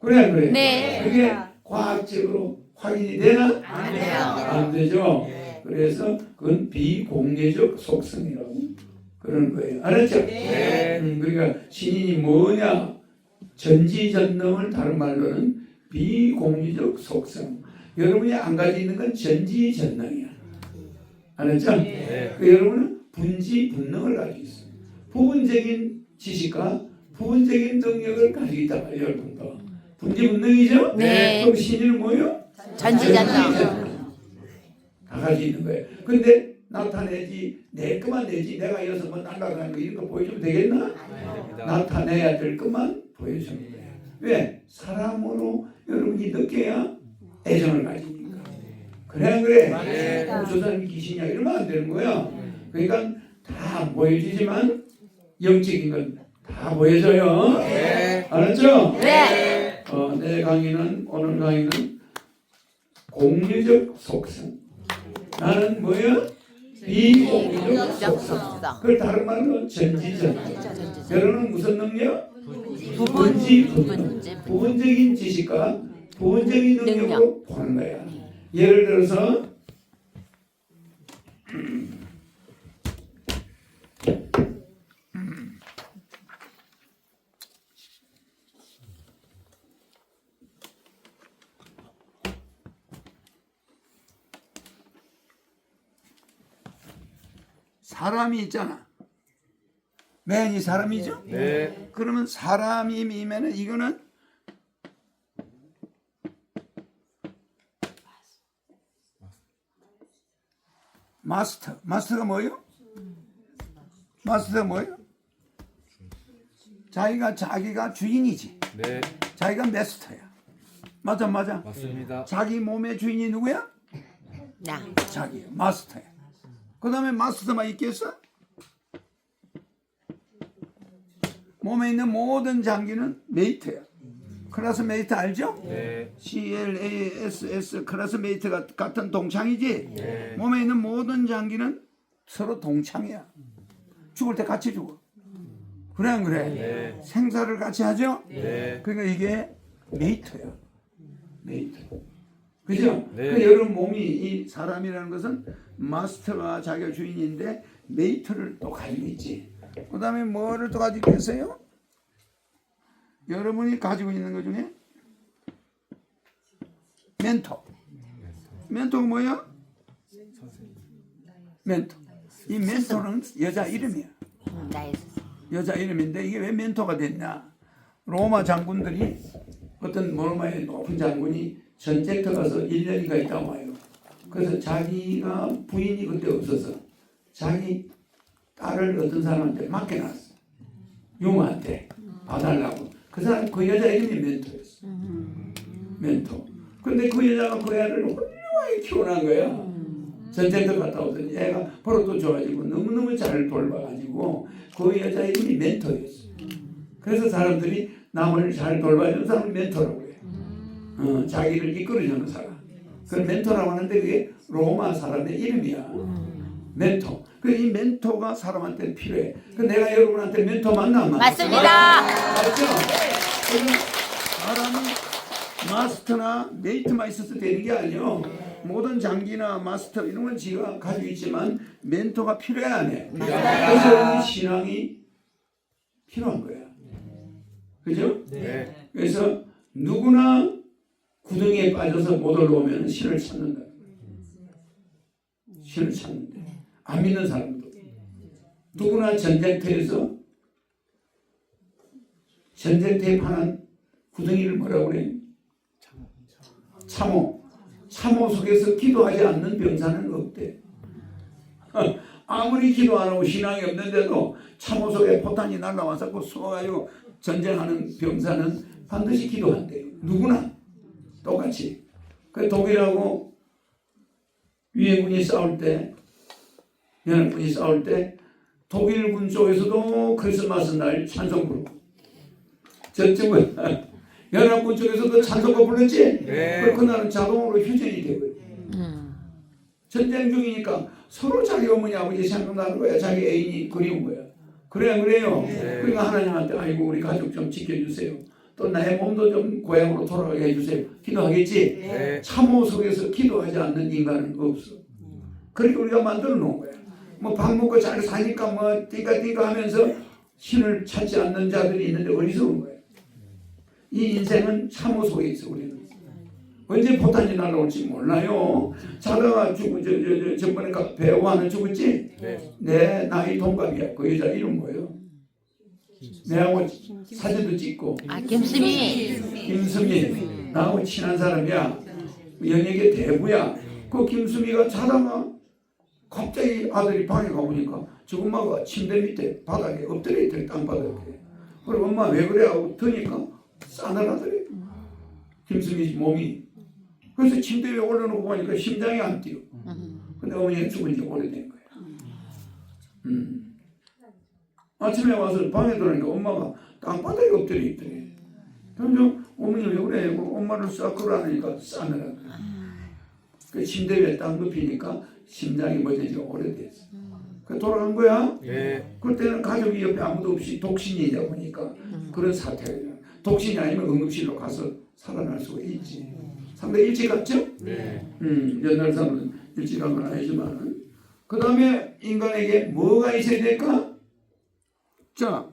그래 안 그래? 네. 그게 과학적으로 확인이 되나? 안 돼요. 안 되죠. 그래서 그건 비공개적 속성이라고 그런 거예요. 알았죠? 네. 그러니까 신인이 뭐냐? 전지전능을 다른 말로는 비공유적 속성. 여러분이 안 가지고 있는 건 전지전능이야. 알았죠? 네. 그 여러분은 분지분능을 가지고 있어요. 부분적인 지식과 부분적인 능력을 가지고 있다 말이에요. 여러분도. 분지분능이죠? 네. 그럼 신인은 뭐예요? 전지전능. 다 가지고 있는 거예요. 근데 나타내지 내 것만 내지 내가 여기서 뭐 날아가는 거 이런 거 보여주면 되겠나? 나타내야 될 것만 보여주는 거예요. 왜? 사람으로 여러분이 느껴야 애정을 가지니까. 그래 안 그래? 네. 저 사람이 귀신이야 이러면 안 되는 거야. 그러니까 다 안 보여지지만 영적인 건 다 보여져요. 네. 알았죠? 네. 내 강의는 오늘 강의는 공유적 속성. 나는 뭐야? 비공유적 속성. 그걸 다른 말로 전지전능. 여러분은 무슨 능력? 부분적인 지식과 부분적인 능력으로 보는 거야. 예를 들어서 사람이 있잖아. 맨이 사람이죠? 네. 그러면 사람이면은 이거는 마스터가 뭐예요? 마스터가 뭐예요? 자기가 주인이지. 네. 자기가 마스터야. 맞아. 맞습니다. 자기 몸의 주인이 누구야? 나. 자기 마스터야. 그 다음에 마스터만 있겠어? 몸에 있는 모든 장기는 메이트야. 클라스 메이트 알죠? 네. CLASS 클라스 메이트가 같은 동창이지? 네. 몸에 있는 모든 장기는 서로 동창이야. 죽을 때 같이 죽어. 그래 안 그래? 네. 생사를 같이 하죠? 네. 그러니까 이게 메이트야. 메이트. 그죠? 네. 그 여러분 몸이 이 사람이라는 것은 마스터가 자기가 주인인데 메이트를 또 가지고 있지. 그 다음에 뭐를 또 가지고 계세요? 여러분이 가지고 있는 것 중에 멘토. 멘토가 뭐야? 멘토. 이 멘토는 여자 이름이야. 나의 스승. 여자 이름인데 이게 왜 멘토가 됐냐? 로마 장군들이 어떤 로마의 높은 장군이 전쟁터 가서 1년인가 있다 와요. 그래서 자기가 부인이 그때 없어서 자기 딸을 어떤 사람한테 맡겨놨어. 용한테 봐달라고. 그 사람 그 여자 이름이 멘토였어. 멘토. 근데 그 여자가 그 애를 훌륭하게 키워난 거야. 전쟁터 갔다 오더니 애가 버릇도 좋아지고 너무너무 잘 돌봐가지고 그 여자 이름이 멘토였어. 그래서 사람들이 남을 잘 돌봐주는 사람을 멘토라고 해요. 자기를 이끌어주는 사람. 그걸 멘토라고 하는데 그게 로마 사람의 이름이야. 멘토. 이 멘토가 사람한테 필요해. 내가 여러분한테 멘토 맞나 안 맞나? 맞습니다. 맞죠? 사람이 마스터나 메이트만 있어서 되는 게 아니에요. 모든 장기나 마스터 이런 건 지가 가지고 있지만 멘토가 필요해 안 해? 그래서 이 신앙이 필요한 거야. 그죠? 네. 그래서 누구나 구덩이에 빠져서 못 올라오면 신을 찾는다. 신을 찾는데 안 믿는 사람도 누구나 전쟁터에서 전쟁터에 파는 구덩이를 뭐라고 그래? 참호. 참호 속에서 기도하지 않는 병사는 없대. 아무리 기도 안 하고 신앙이 없는데도 참호 속에 포탄이 날라와서 그 쏘아가지고 전쟁하는 병사는 반드시 기도한대요. 누구나 똑같이. 그 독일하고 위해군이 싸울 때, 연합군이 싸울 때 독일군 쪽에서도 크리스마스 날 찬송 부르고 저쪽은 연합군 쪽에서도 찬송가 불렀지? 네. 그날은 자동으로 휴전이 되고요. 전쟁 중이니까 서로 자기 어머니 아버지 생각나는 거야. 자기 애인이 그리운 거야. 그래요. 네. 그러니까 하나님한테 아이고 우리 가족 좀 지켜주세요. 또 나의 몸도 좀 고향으로 돌아가게 해주세요. 기도하겠지? 네. 참호 속에서 기도하지 않는 인간은 없어. 그렇게 우리가 만들어 놓은 거야. 뭐 밥 먹고 잘 사니까 뭐 띵까띵까 하면서 신을 찾지 않는 자들이 있는데 어리석은 거야. 이 인생은 참호 속에 있어 우리는. 언제 포탄이 날아올지 몰라요. 자다가 죽고 저번에 배우 하나 죽었지? 네. 내 나이 동갑이야. 그 여자 이름 뭐예요? 내하고 사진도 찍고. 아, 김수미. 김수미. 나하고 친한 사람이야. 연예계 대부야. 그 김수미가 자다가 갑자기 아들이 방에 가보니까 저 엄마가 침대 밑에 바닥에 엎드려 있더래. 땅바닥에. 그럼 엄마 왜 그래 하고 드니까 싸늘하더래. 김수미 몸이. 그래서 침대 위에 올려놓고 보니까 심장이 안 뛰어. 근데 어머니가 죽은 지 오래된 거야. 아침에 와서 방에 들어오니까 엄마가 땅바닥에 엎드려 있더래. 그래서 어머니 왜 그래? 엄마를 싹 끌어안으니까 싸늘하더래. 그 침대 위에 땅 눕히니까 심장이 멎은 지가 오래됐어. 그 돌아간 거야. 네. 그때는 가족이 옆에 아무도 없이 독신이다 보니까 그런 사태가 일어나. 독신이 아니면 응급실로 가서 살아날 수가 있지. 상당히 일찍 갔죠? 네. 옛날 사람은 일찍 간 건 아니지만 그 다음에 인간에게 뭐가 있어야 될까? 자,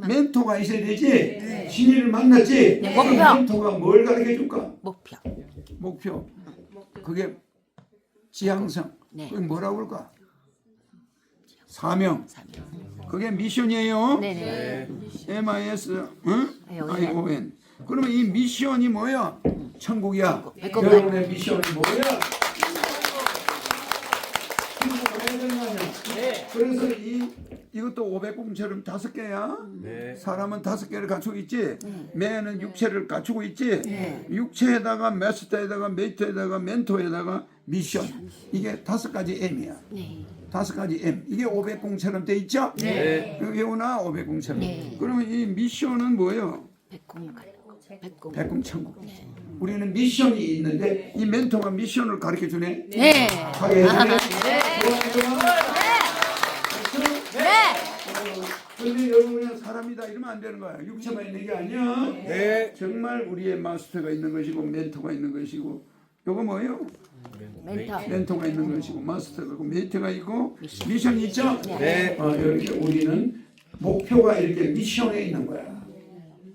멘토가 있어야 되지? 신인을 만났지? 네, 그 목표. 멘토가 뭘 가르쳐 줄까? 목표. 목표. 그게 지향성. 네. 그게 뭐라고 그럴까? 사명. 사명. 그게 미션이에요. 네네. MIS, 응? ION. ION. 그러면 이 미션이 뭐야? 천국이야. 백곡. 여러분의 미션이 뭐야? 천국을 해야 되는 거 아니야? 그래서 이것도 500공처럼 5개야. 네. 사람은 5개를 갖추고 있지. 매는 육체를 갖추고 있지. 네. 육체에다가 마스터에다가 메이터에다가 멘토에다가 미션. 이게 5가지 M이야. 네. 5가지 M. 이게 500공처럼 돼 있죠? 네. 외우나 500공처럼. 네. 그러면 이 미션은 뭐예요? 백공 가려고. 백공. 백공천국. 우리는 미션이 있는데 이 멘토가 미션을 가르쳐 주네. 네. 하게 해주네. 네. 좋아, 좋아. 네. 근데 여러분 그냥 사람이다 이러면 안 되는 거야. 육체만 있는 게 아니야. 네. 정말 우리의 마스터가 있는 것이고 멘토가 있는 것이고 요거 뭐예요? 멘토. 멘토가 있는 것이고 마스터가 있고 멘토가 있고 미션이 있죠? 네. 이렇게 우리는 목표가 이렇게 미션에 있는 거야.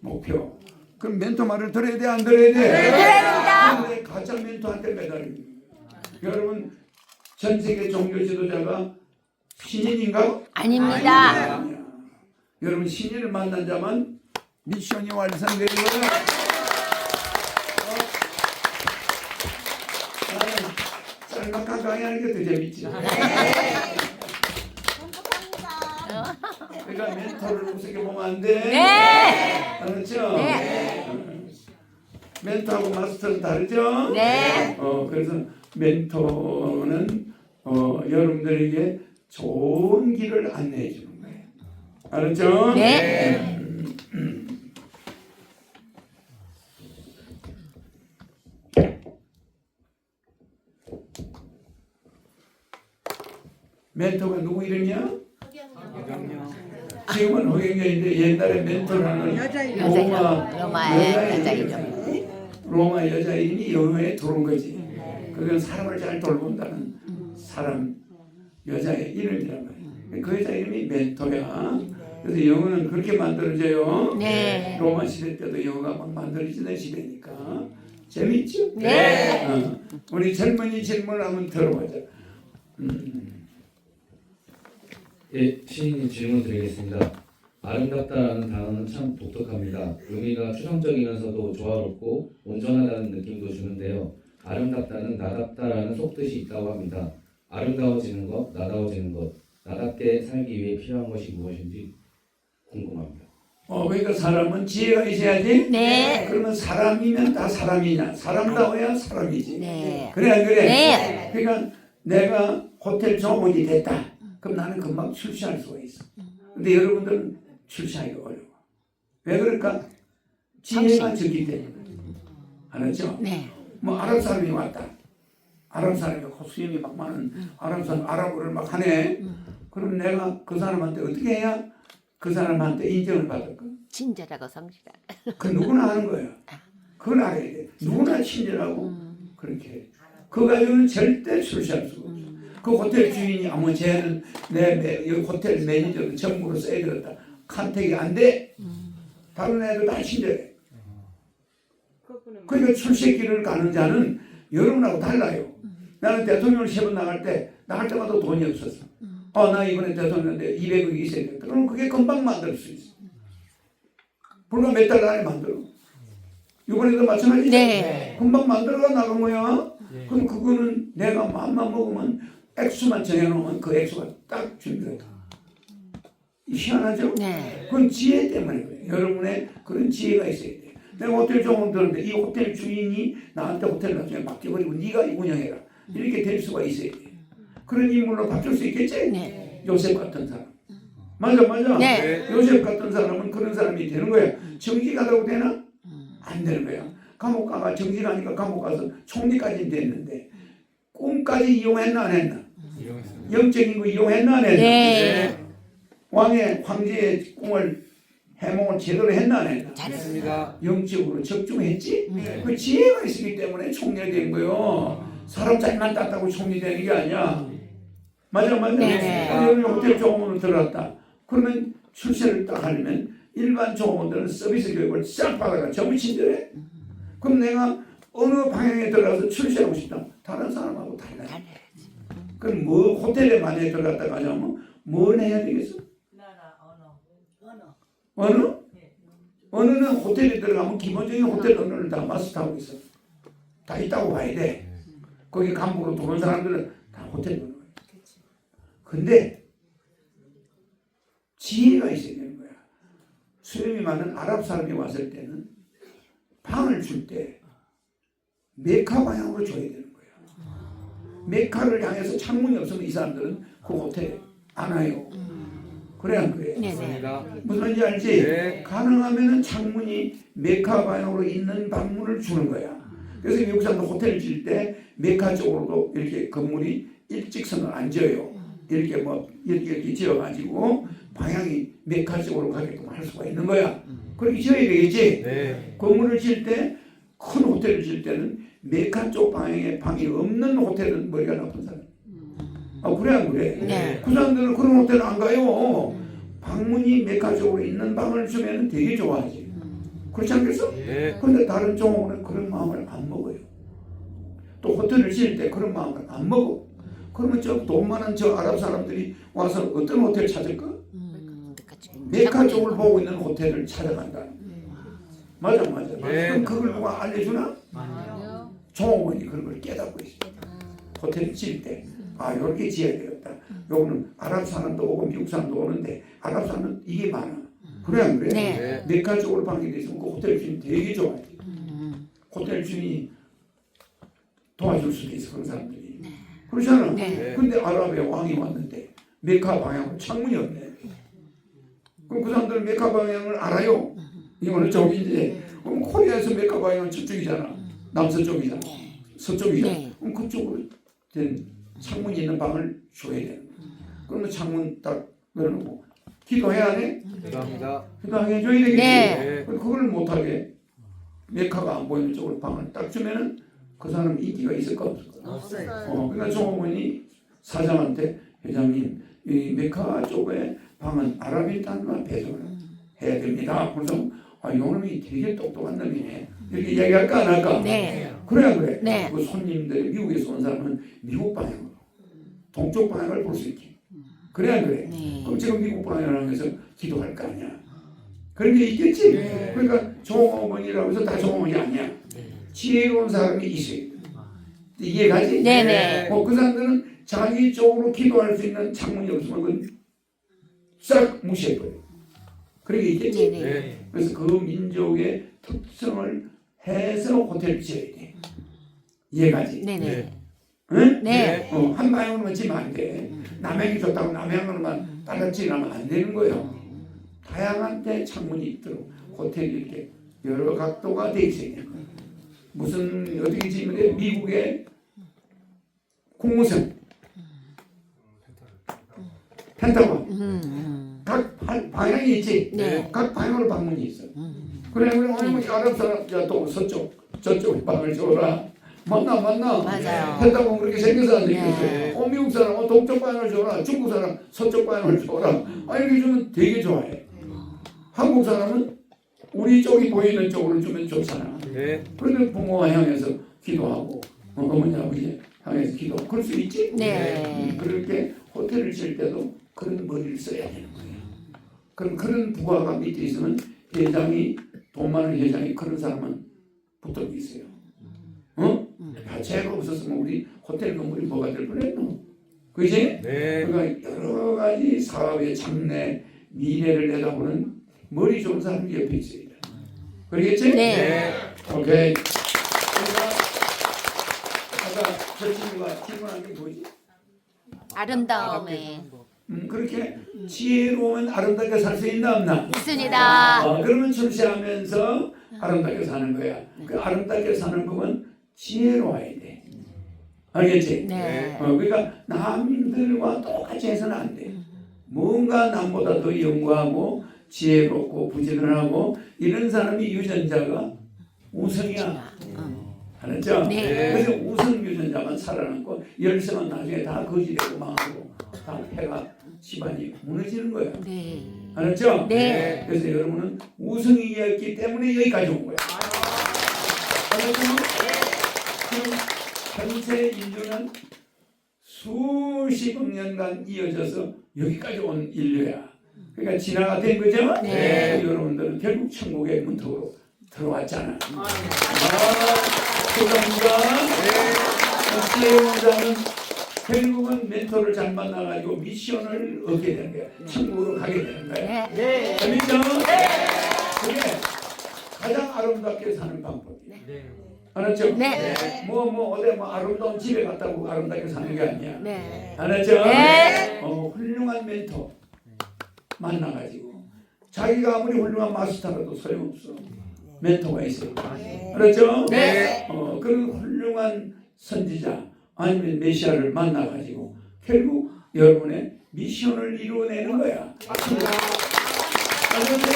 목표. 그럼 멘토 말을 들어야 돼, 안 들어야 돼? 들어야 됩니다. 가짜 멘토한테 매달립니다. 여러분 전 세계 종교 지도자가 신인인가? 아닙니다. 아니야. 여러분 신인을 만난 자만 미션이 완성되는 거야. 짤막한 강의하는 게 더 재밌지. 그러니까 멘토를 우습게 보면 안 돼. 네. 그렇죠? 네. 멘토하고 마스터는 다르죠? 네. 그래서 멘토는 여러분들에게 좋은 길을 안내해 주는 거예요. 알았죠? 네. 멘토가 누구 이름이야? 허경영. 지금은 허경영인데 옛날에 멘토라는 여자 로마의 여자 이름. 로마 여자 이름이 영어에 들어온 거지. 그건 사람을 잘 돌본다는 사람 여자의 이름이란 말이야. 그 여자 이름이 멘토야. 그래서 영어는 그렇게 만들어져요. 네. 로마 시대 때도 영어가 막 만들어지는 시대니까 재밌죠? 네. 우리 젊은이 질문을 한번 들어보자. 예, 시인님 질문 드리겠습니다. 아름답다라는 단어는 참 독특합니다. 의미가 추상적이면서도 조화롭고 온전하다는 느낌도 주는데요. 아름답다는 나답다라는 속뜻이 있다고 합니다. 아름다워지는 것, 나다워지는 것, 나답게 살기 위해 필요한 것이 무엇인지 궁금합니다. 그러니까 사람은 지혜가 있어야지. 네. 그러면 사람이면 다 사람이냐? 사람다워야 사람이지. 네. 그래 안 그래? 네. 그러니까 내가 호텔 종업원이 됐다. 그럼 나는 금방 출시할 수가 있어. 근데 여러분들은 출시하기가 어려워. 왜 그럴까? 지혜가 적기 때문에. 알았죠? 네. 뭐 아랍 사람이 왔다. 아랍 사람이 수염이 막 많은 아랍 사람 아랍어를 막 하네. 그럼 내가 그 사람한테 어떻게 해야 그 사람한테 인정을 받을까? 친절하고 성실하고. 그 누구나 하는 거야. 그걸 알아야 돼. 누구나 친절하고 그렇게 해. 그 가지고는 절대 출시할 수가 없어. 그 호텔 주인이 아무 쟤는 내 호텔 매니저를 전부로 써야 되겠다. 컨택이 안 돼. 다른 애들 다 친절해. 그러니까 출세길을 가는 자는 여러분하고 달라요. 나는 대통령을 3번 나갈 때마다 돈이 없었어. 나 이번에 대통령인데 200억이 있어야 돼. 그럼 그게 금방 만들 수 있어. 불과 몇 달 안에 만들어. 이번에도 마찬가지죠. 네. 금방 만들어가 나간 거야. 그럼 그거는 내가 마음만 먹으면 액수만 정해놓으면 그 액수가 딱 준비돼. 희한하죠? 네. 그건 지혜 때문에 그래요. 여러분의 그런 지혜가 있어야 돼. 내가 호텔 종업 들었는데 이 호텔 주인이 나한테 호텔 나중에 맡겨버리고 네가 운영해라. 이렇게 될 수가 있어야 돼. 그런 인물로 바뀔 수 있겠지? 네. 요셉 같은 사람. 맞아. 네. 요셉 같은 사람은 그런 사람이 되는 거야. 정직 가다고 되나? 안 되는 거야. 감옥 가가 정직하니까 감옥 가서 총리까지 됐는데 꿈까지 이용했나 안 했나? 영적인 거 이용했나 안 했나? 네. 황제의 꿈을 해몽을 제대로 했나 안 했나? 잘했습니다. 영적으로 적중했지? 그 지혜가 있었기 때문에 총리가 된 거요. 사람 잘만 땄다고 총리 되는 게 아니야. 맞아. 네. 여기 호텔 종업원으로 들어갔다. 그러면 출세를 딱 하려면 일반 종업원들은 서비스 교육을 싹 받아가 전부 친절해. 그럼 내가 어느 방향에 들어가서 출세하고 싶다. 다른 사람하고 달라요. 그럼 뭐 호텔에 만약에 들어갔다 가자면 뭘 해야 되겠어? 언어? 언어는 호텔에 들어가면 기본적인 호텔 언어를 다 마스터하고 있어. 다 있다고 봐야 돼. 거기 간부로 들어온 사람들은 다 호텔 언어. 근데 지혜가 있어야 되는 거야. 수염이 많은 아랍 사람이 왔을 때는 방을 줄 때 메카 방향으로 줘야 되는 거야. 메카를 향해서 창문이 없으면 이 사람들은 그 호텔에 안 와요. 그래 안 그래? 네네. 무슨 말인지 알지? 네. 가능하면은 창문이 메카 방향으로 있는 방문을 주는 거야. 그래서 미국 사람들 호텔을 질 때 메카 쪽으로도 이렇게 건물이 일직선을 안 지어요. 이렇게 뭐 이렇게 지어가지고 방향이 메카 쪽으로 가게끔 할 수가 있는 거야. 그렇게 지어야 되겠지. 네. 건물을 지을 때 큰 호텔을 지을 때는 메카 쪽 방향에 방이 없는 호텔은 머리가 나쁜 사람. 아 그래 안 그래? 네. 그 사람들은 그런 호텔 안 가요. 방문이 메카 쪽으로 있는 방을 주면 되게 좋아하지. 그렇지 않겠어? 네. 그런데 다른 종업원은 그런 마음을 안 먹어요. 또 호텔을 지을 때 그런 마음을 안 먹어. 그러면 저 돈 많은 저 아랍 사람들이 와서 어떤 호텔 찾을까? 메카 쪽을 보고 있는 호텔을 찾아간다. 맞아. 네. 그럼 그걸 누가 알려주나? 종업원이 그런 걸 깨닫고 있어. 호텔을 지을 때 이렇게 지어야 되겠다. 요거는 아랍 사람도 오고 미국 사람도 오는데 아랍 사람은 이게 많아. 그래 안 그래? 네. 메카 쪽으로 방이 돼 있으면 그 호텔 주인 되게 좋아해. 호텔 주인이 도와줄 수도 있어 그런 사람들이. 그렇잖아. 네. 근데 아랍의 왕이 왔는데 메카 방향으로 창문이 없네. 그럼 그 사람들은 메카 방향을 알아요. 이거는 저기인데 그럼 코리아에서 메카 방향은 저쪽이잖아. 남서쪽이잖아. 서쪽이잖아. 네. 그럼 그쪽으로 된 창문이 있는 방을 줘야 되는 거야. 그러면 창문 딱 열어놓고 기도해야 돼? 기도합니다. 기도하게 해줘야 되겠지. 네. 그걸 못하게 메카가 안 보이는 쪽으로 방을 딱 주면은 그 사람 인기가 있을까 없을까? 없어요. 그러니까 종업원이 사장한테 회장님 이 메카 쪽에 방은 아랍인 단만 배정을 해야 됩니다. 그래서 이놈이 되게 똑똑한 놈이네. 이렇게 이야기할까 안 할까? 네. 그래야 그래. 네. 그 손님들이 미국에서 온 사람은 미국 방향으로 동쪽 방향을 볼 수 있게. 그래야 그래. 네. 그럼 지금 미국 방향을 하면서 기도할 거 아니야. 그런 게 있겠지. 그러니까 종업원이라고 해서 다 종업원이 아니야. 지혜로운 사람이 있어야 돼. 이해가지? 네네. 그 사람들은 자기 쪽으로 기도할 수 있는 창문이 없으면 그건 싹 무시해버려. 그런 게 있겠지. 네네. 네. 그래서 그 민족의 특성을 해서 호텔을 지어야 돼. 이해가지? 네네. 응? 네. 한 방향으로만 지면 안 돼. 남향이 좋다고 남향으로만 따라지나면 안 되는 거예요. 다양한 데 창문이 있도록 호텔이 이렇게 여러 각도가 돼 있어야 되는 거예요. 무슨 어떻게 지으면 돼? 미국의 국무성 펜타곤 각 방향이 있지. 네. 각 방향으로 방문이 있어. 그래 우리 아랍 사람 또 서쪽 저쪽 방을 줘라. 맞나? 맞아요. 펜타곤 그렇게 생겨서 안 네. 생겼어요. 미국 사람 동쪽 방향을 줘라. 중국 사람 서쪽 방향을 줘라. 이렇게 주면 되게 좋아해. 한국 사람은 우리 쪽이 보이는 쪽으로 주면 좋잖아. 네. 그런데 부모가 향해서 기도하고 어머니 아버지 향해서 기도 그럴 수 있지? 네. 그렇게 호텔을 지을 때도 그런 머리를 써야 되는 거예요. 그런 부하가 밑에 있으면 회장이 돈 많은 회장이 그런 사람은 붙들고 있어요. 제가 없었으면 우리 호텔 건물이 뭐가 될 뻔했노? 그지? 네. 그러니까 여러 가지 사업의 장래 미래를 내다보는 머리 좋은 사람이 옆에 있어야 돼. 그러겠지? 네. 오케이. 그러니까 아까 저 친구가 질문한 게 뭐지? 아름다움에 그렇게 지혜로우면 아름답게 살 수 있나 없나? 있습니다. 그러면 출세하면서 아름답게 사는 거야. 그 아름답게 사는 법은 지혜로워야 돼. 알겠지? 네. 그러니까 남들과 똑같이 해서는 안 돼. 뭔가 남보다 더 연구하고 지혜롭고 부지런하고 이런 사람이 유전자가 우승이야. 알았죠? 네. 그래서 우승 유전자만 살아남고 열성은 나중에 다 거지되고 망하고 다 해가 집안이 무너지는 거야. 네. 알았죠? 네. 그래서 여러분은 우승이었기 때문에 여기까지 온 거야. 알았죠? 그럼 전체 인류는 수십억 년간 이어져서 여기까지 온 인류야. 그러니까 진화가 된 거죠? 네. 여러분들은 결국 천국의 문턱으로 들어왔잖아. 감사합니다. 지혜원자는 결국은 멘토를 잘 만나가지고 미션을 얻게 되는 거야. 천국으로 가게 되는 거야. 네. 재밌죠? 그게 가장 아름답게 사는 방법이야. 알았죠? 네. 어디 아름다운 집에 갔다고 아름답게 사는 게 아니야. 네. 알았죠? 네. 훌륭한 멘토 만나가지고 자기가 아무리 훌륭한 마스터라도 소용없어. 멘토가 있어요. 알았죠? 네. 그런 훌륭한 선지자 아니면 메시아를 만나가지고 결국 여러분의 미션을 이루어내는 거야. 알겠어요?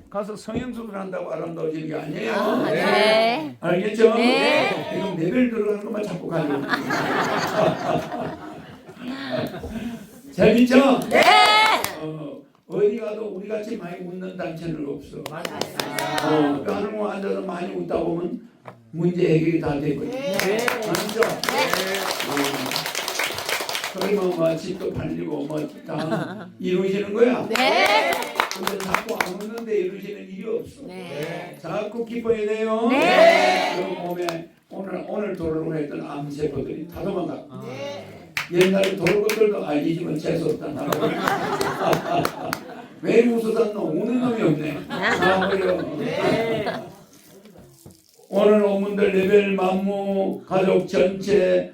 가서 성형수술 한다고 아름다워지는 게 아니에요. 네. 알겠죠? 네. 지금 레벨 들어가는 것만 자꾸 가지고. 재밌죠? 네. 어디 가도 우리 같이 많이 웃는 단체는 없어. 하는 거 앉아서 많이 웃다 보면 문제 해결이 다 되거든요. 맞죠? 그러면 뭐 집도 팔리고 뭐 다 이루어지는 거야. 네. 근데 자꾸 안 웃는데 이루어지는 일이 없어. 네. 자꾸 기뻐야 돼요. 네. 그 몸에 오늘 도로로 했던 암세포들이 다 도망가. 옛날에 돌것들도 이 집은 재수없다. 왜 웃어서 우는 놈이 없네. 그래요. 오늘 오문들 레벨 만무 가족 전체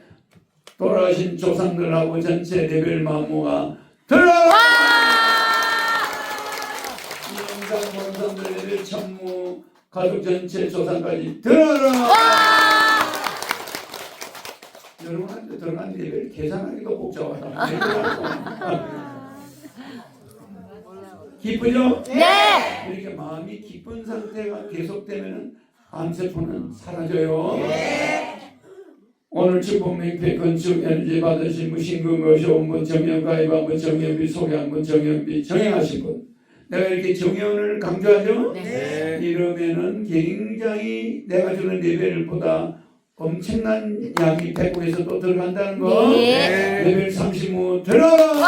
돌아가신 조상들하고 전체 레벨 만무가 들어와! 이 영상 보는 사람들 레벨 천무 가족 전체 조상까지 들어라! 여러분한테 들어간 레벨 계산하기도 복잡하다. 기쁘죠? 네. 이렇게 마음이 기쁜 상태가 계속되면 암세포는 사라져요. 오늘 축복 맹패 건축 에너지 받으신 분 신금 오셔온 분 정연 가입한 분 정연비 소개한 분 정연비 정행하신 분 내가 이렇게 정연을 강조하죠? 네. 이러면은 굉장히 내가 주는 레벨보다 엄청난 양이 배꼽에서 또 들어간다는 거. 네. 레벨 35 들어라. 와.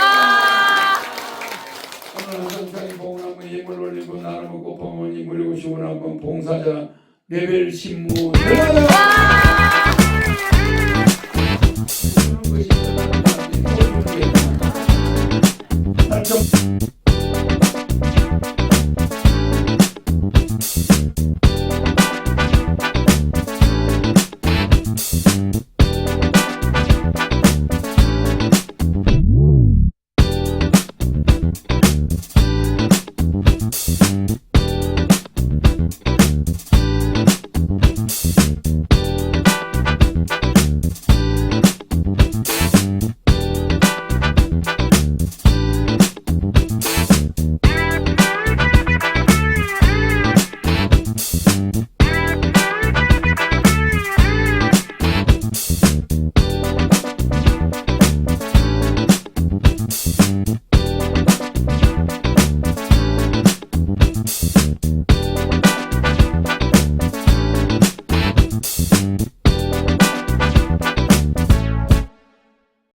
오늘 항상 봉헌한번 예물 올리고 나눠 먹고 봉헌이 물리고 시원한 번 봉사자 레벨 15 들어라.